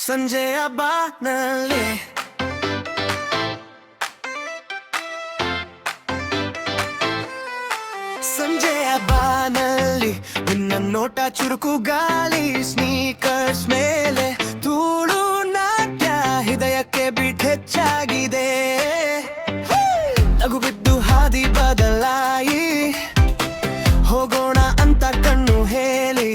ಸಂಜೆಯ ಬಾನಲ್ಲಿ ಸಂಜೆಯ ಬಾನಲ್ಲಿ ನಿನ್ನ ನೋಟ ಚುರುಕು ಗಾಳಿ ಸ್ನೀಕರ್ಸ್ ಮೇಲೆ ಧೂಳು ನಾಟ್ಯ ಹೃದಯಕ್ಕೆ ಬಿಟ್ ಹೆಚ್ಚಾಗಿದೆ ನಗು ಬಿದ್ದು ಹಾದಿ ಬದಲಾಯಿ ಹೋಗೋಣ ಅಂತ ಕಣ್ಣು ಹೇಳಿ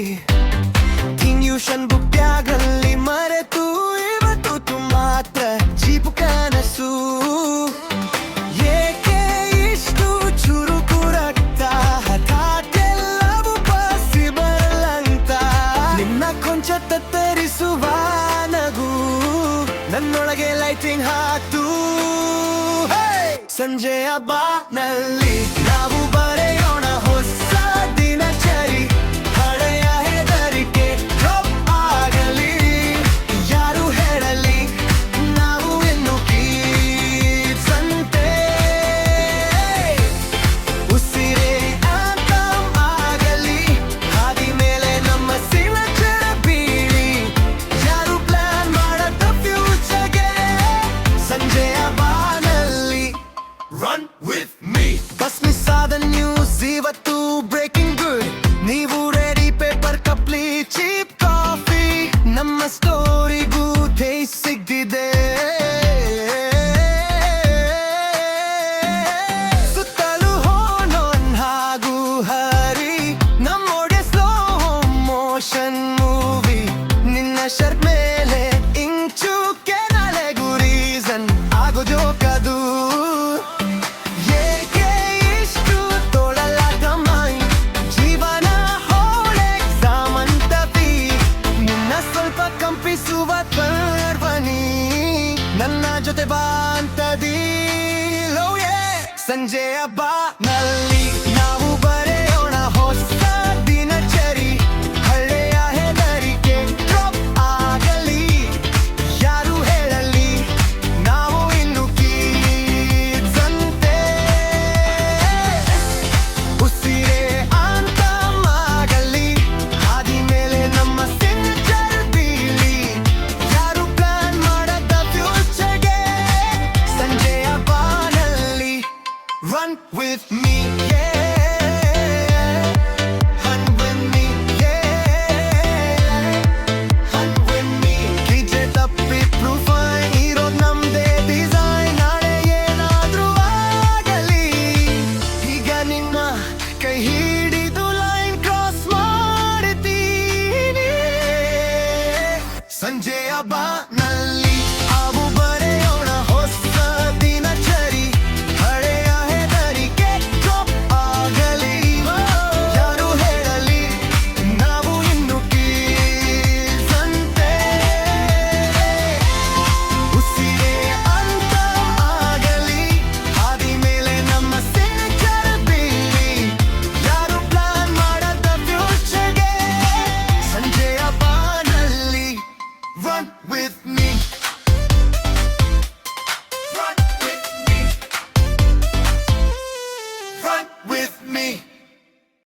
ಟ್ಯೂಷನ್ ಬುಕ್ ಬ್ಯಾಗಲ್ಲಿ ಮರೆತು ಇವತ್ತು ಮಾತ್ರ ಜೀಪು ಕನಸು ಏಕೆ ಇಷ್ಟು ಚುರುಕು ರಕ್ತ ಹಠಾತ್ತೆಲ್ಲವೂ ಪಾಸಿಬಲ್ ಅಂತ ನಿನ್ನ ಕೊಂಚ ತತ್ತರಿಸುವ ನಗು ನನ್ನೊಳಗೆ ಲೈಟಿಂಗ್ ಹಾತು ಸಂಜೆಯ ಬಾನಲ್ಲಿ ನಾವು ಬರೆಯೋಣ ಹೊಸ ದಿನಚರಿ ಹಳೆಯ ಹೆದರಿಕೆ ಡ್ರಾಪ್ ಆಗಲಿ ಯಾರು ಹೇಳಲಿ ನಾವು ಇನ್ನು ಕೀರ್ಸಂತೆ ಉಸಿರೇ ಆಂಥಮ್ ಆಗಲಿ ಹಾದಿ ಮೇಲೆ ನಮ್ಮ ಸಿಗ್ನೇಚರ್ ಬೀಳಿ ಯಾರು ಪ್ಲಾನ್ ಮಾಡದ ಫ್ಯೂಚರ್ಗೆ ಸಂಜೆಯ ಬಾನಲ್ಲಿ Run with me. Bus miss ಆದ ನ್ಯೂಸ್ ಇವತ್ತು ಬ್ರೇಕಿಂಗ್ ಗುಡ್ ನೀವು ರೆಡಿ ಪೇಪರ್ ಕಪ್ಲಿ ಚೀಪ್ ಕಾಫಿ ನಮ್ಮ ಸ್ಟೋರಿಗೂ ಟೇಸ್ಟ್ ಸಿಗ್ತಿದೆ ಸುತ್ತಲೂ ಹೋನೋನ್ ಹಾಗೂ ಹರಿ ನಮ್ಮೊಡೆ ಸ್ಲೋ ಮೋಷನ್ ಮೂವಿ ನಿನ್ನ ಶರ್ಟ್ ಮೇಲೆ ಇಂಚು ಕೆನಲೆಗೂ ರೀಸನ್ ಆಗೋ ಜೋಕದು ಕಂಪಿಸುವ ಪರ್ವನಿ ನನ್ನ ಜೊತೆ ಬಾಂತದಿ ಸಂಜೆಯ ಬಾನಲ್ಲಿ ನಾವು ಬರೆಯೋಣ ಹೊಸ ದಿನಚರಿ ಹಳೆಯ ಹೆದರಿಕೆ ಡ್ರಾಪ್ ಆಗಲಿ ಯಾರು ಹೇಳಲಿ ನಾವು ಇನ್ನು ಕೀರ್ಸಂತೆ ಉಸಿರೇ ಆಂಥಮ್ ಆಗಲಿ ಹಾದಿ ಮೇಲೆ ನಮ್ಮ Run with me, yeah. Run with me, yeah. Run with me. कीजे तप्पी proof इरोद नम्दे design नाळे ಏನಾದ್ರೂ ಆಗಲಿ ಈಗ ನಿನ್ನ ಕೈ ಹಿಡಿದು ಲೈನ್ ಕ್ರಾಸ್ ಮಾಡ್ತೀನಿ ಸಂಜೆಯ ಬಾನಲ್ಲಿ ನಾವು ಬರೆಯೋಣ ಹೊಸ ದಿನಚರಿ Run with me.